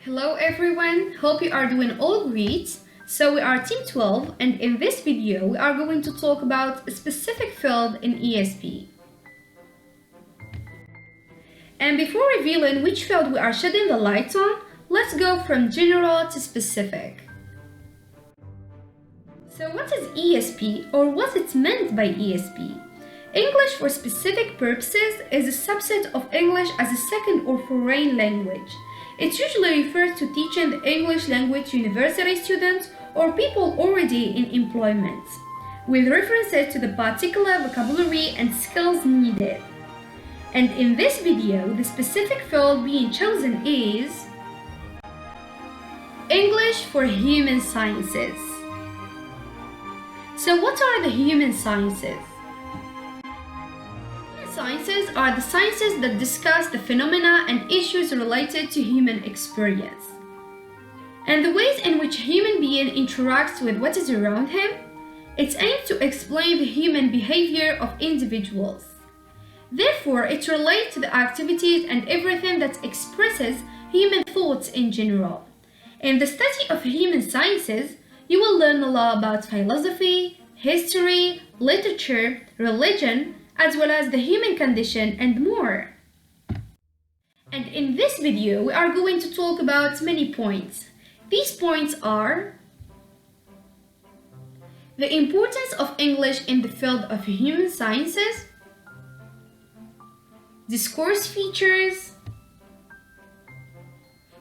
Hello everyone, hope you are doing all great. So we are Team 12 and in this video we are going to talk about a specific field in ESP. And before revealing which field we are shedding the light on, let's go from general to specific. So what is ESP or what is meant by ESP? English for specific purposes is a subset of English as a second or foreign language. It usually refers to teaching the English language to university students or people already in employment, with references to the particular vocabulary and skills needed. And in this video, the specific field being chosen is English for Human Sciences. So what are the human sciences? Sciences are the sciences that discuss the phenomena and issues related to human experience and the ways in which a human being interacts with what is around him. It aims to explain the human behavior of individuals. Therefore, it relates to the activities and everything that expresses human thoughts in general. In the study of human sciences, you will learn a lot about philosophy, history, literature, religion, as well as the human condition and more. And in this video, we are going to talk about many points. These points are the importance of English in the field of human sciences, discourse features,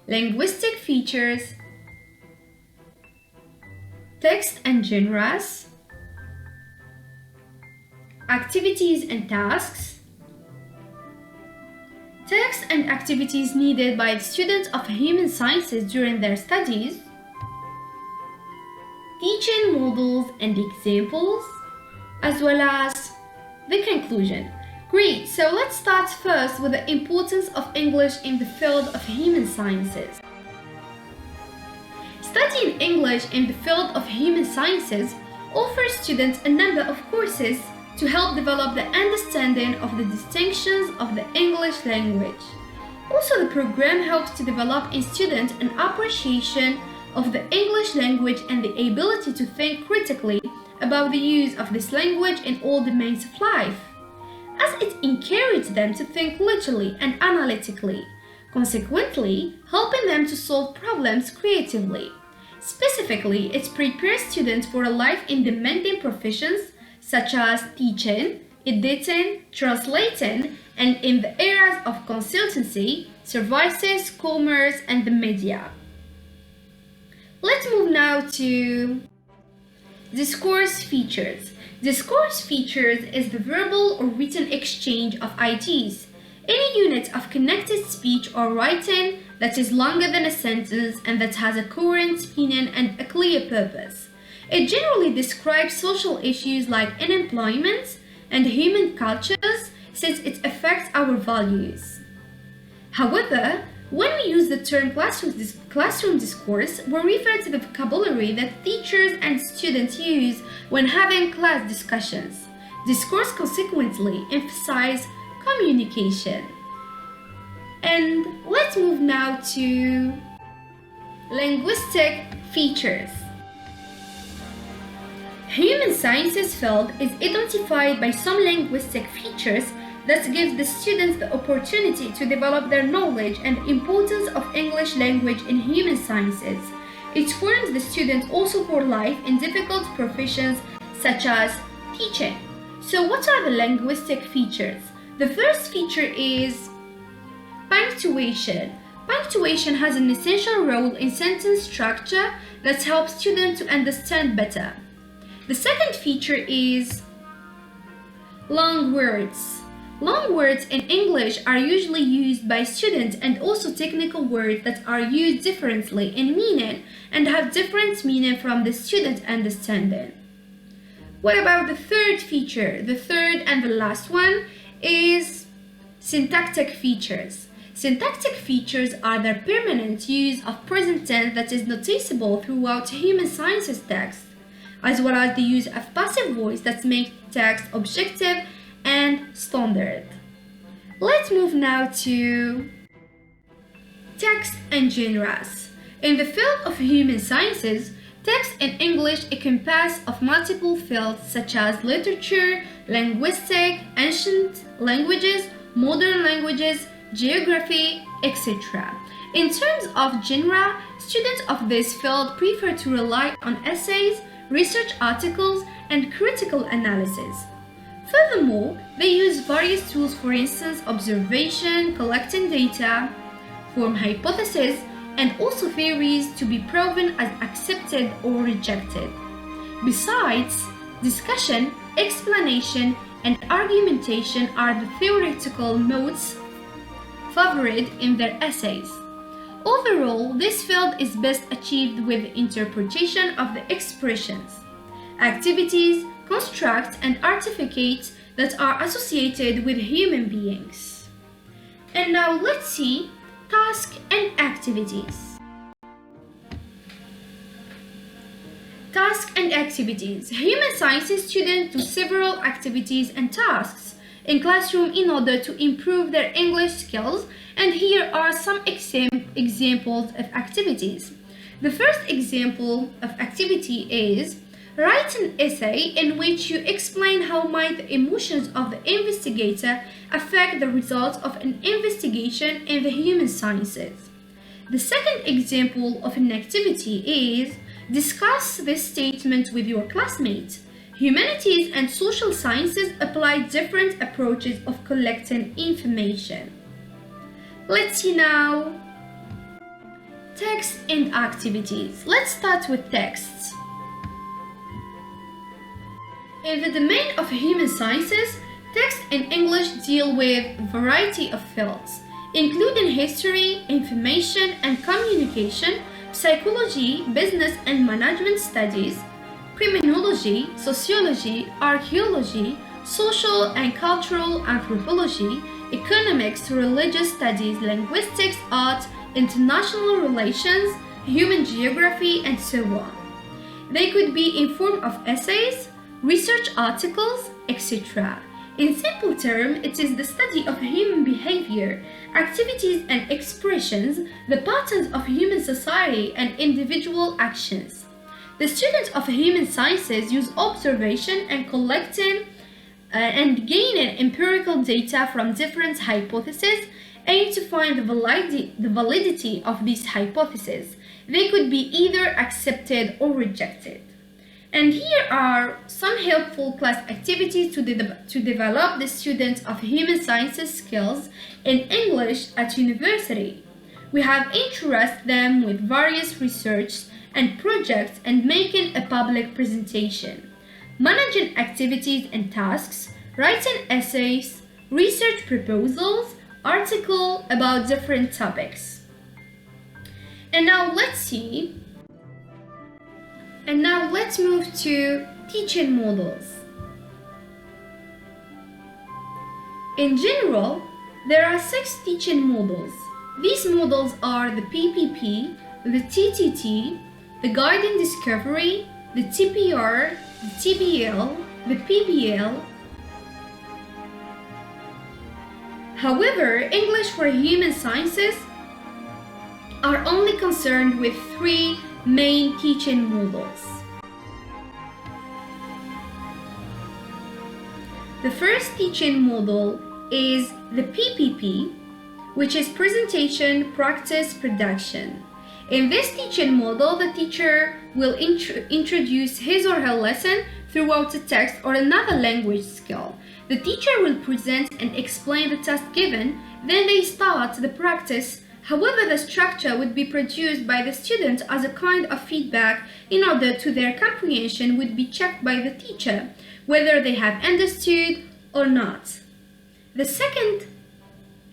linguistic features, text and genres, activities and tasks, tasks and activities needed by the students of human sciences during their studies, teaching models and examples, as well as the conclusion. Great, so let's start first with the importance of English in the field of human sciences. Studying English in the field of human sciences offers students a number of courses to help develop the understanding of the distinctions of the English language. Also, the program helps to develop in students an appreciation of the English language and the ability to think critically about the use of this language in all domains of life, as it encourages them to think logically and analytically, consequently helping them to solve problems creatively. Specifically, it prepares students for a life in demanding professions such as teaching, editing, translating, and in the areas of consultancy, services, commerce, and the media. Let's move now to discourse features. Discourse features is the verbal or written exchange of ideas, any unit of connected speech or writing that is longer than a sentence and that has a coherent meaning and a clear purpose. It generally describes social issues like unemployment and human cultures since it affects our values. However, when we use the term classroom discourse, we refer to the vocabulary that teachers and students use when having class discussions. Discourse consequently emphasizes communication. And let's move now to linguistic features. Human sciences field is identified by some linguistic features that gives the students the opportunity to develop their knowledge and importance of English language in human sciences. It forms the student also for life in difficult professions such as teaching. So what are the linguistic features? The first feature is punctuation. Punctuation has an essential role in sentence structure that helps students to understand better. The second feature is long words. Long words in English are usually used by students and also technical words that are used differently in meaning and have different meaning from the student understanding. What about the third feature? The third and the last one is syntactic features. Syntactic features are the permanent use of present tense that is noticeable throughout human sciences text, as well as the use of passive voice that makes text objective and standard. Let's move now to Text and genres. In the field of human sciences, text in English encompasses of multiple fields such as literature, linguistics, ancient languages, modern languages, geography, etc. In terms of genre, students of this field prefer to rely on essays, research articles, and critical analysis. Furthermore, they use various tools, for instance, observation, collecting data, form hypotheses, and also theories to be proven as accepted or rejected. Besides, discussion, explanation, and argumentation are the theoretical modes favored in their essays. Overall, this field is best achieved with interpretation of the expressions, activities, constructs, and artifacts that are associated with human beings. And now let's see tasks and activities. Tasks and activities. Human sciences students do several activities and tasks in classroom in order to improve their English skills, and here are some examples of activities. The first example of activity is write an essay in which you explain how might the emotions of the investigator affect the results of an investigation in the human sciences. The second example of an activity is discuss this statement with your classmates. Humanities and social sciences apply different approaches of collecting information. Let's see now text and activities. Let's start with texts. In the domain of human sciences, text in English deal with a variety of fields, including history, information and communication, psychology, business and management studies, criminology, sociology, archaeology, social and cultural anthropology, economics, religious studies, linguistics, art, international relations, human geography, and so on. They could be in form of essays, research articles, etc. In simple terms, it is the study of human behavior, activities and expressions, the patterns of human society and individual actions. The students of human sciences use observation and collecting and gaining empirical data from different hypotheses, aim to find the validity of these hypotheses. They could be either accepted or rejected. And here are some helpful class activities to develop the students of human sciences skills in English at university. We have interested them with various research and projects and making a public presentation, managing activities and tasks, writing essays, research proposals, articles about different topics. And now let's move to teaching models. In general, there are 6 teaching models. These models are the PPP, the TTT, the Guiding Discovery, the TPR, the TBL, the PBL. However, English for Human Sciences are only concerned with 3 main teaching models. The first teaching model is the PPP, which is Presentation, Practice, Production. In this teaching model, the teacher will introduce his or her lesson throughout a text or another language skill. The teacher will present and explain the task given, then they start the practice. However, the structure would be produced by the student as a kind of feedback in order to their comprehension would be checked by the teacher, whether they have understood or not. The second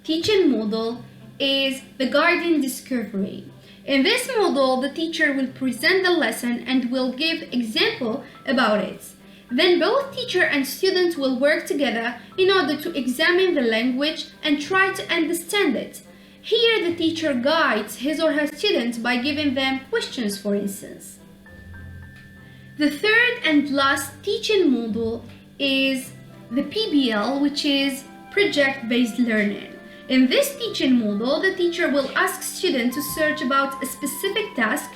teaching model is the Guiding Discovery. In this model, the teacher will present the lesson and will give example about it. Then both teacher and student will work together in order to examine the language and try to understand it. Here, the teacher guides his or her students by giving them questions, for instance. The third and last teaching model is the PBL, which is project-based learning. In this teaching model, the teacher will ask students to search about a specific task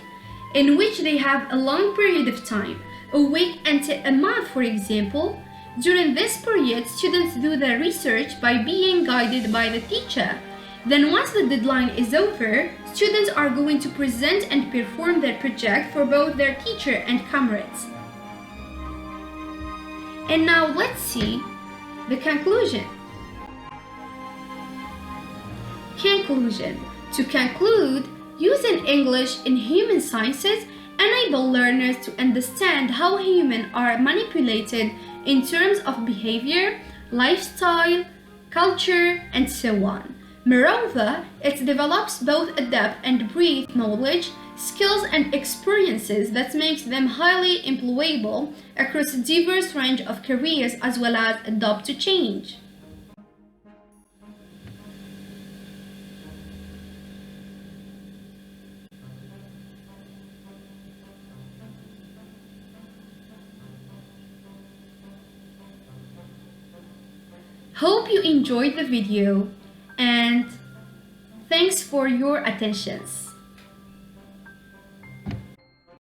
in which they have a long period of time, a week until a month, for example. During this period, students do their research by being guided by the teacher. Then once the deadline is over, students are going to present and perform their project for both their teacher and comrades. And now let's see the conclusion. Conclusion. To conclude, using English in human sciences enable learners to understand how humans are manipulated in terms of behavior, lifestyle, culture, and so on. Moreover, it develops both a depth and breadth knowledge, skills, and experiences that makes them highly employable across a diverse range of careers as well as adapt to change. Hope you enjoyed the video and thanks for your attentions.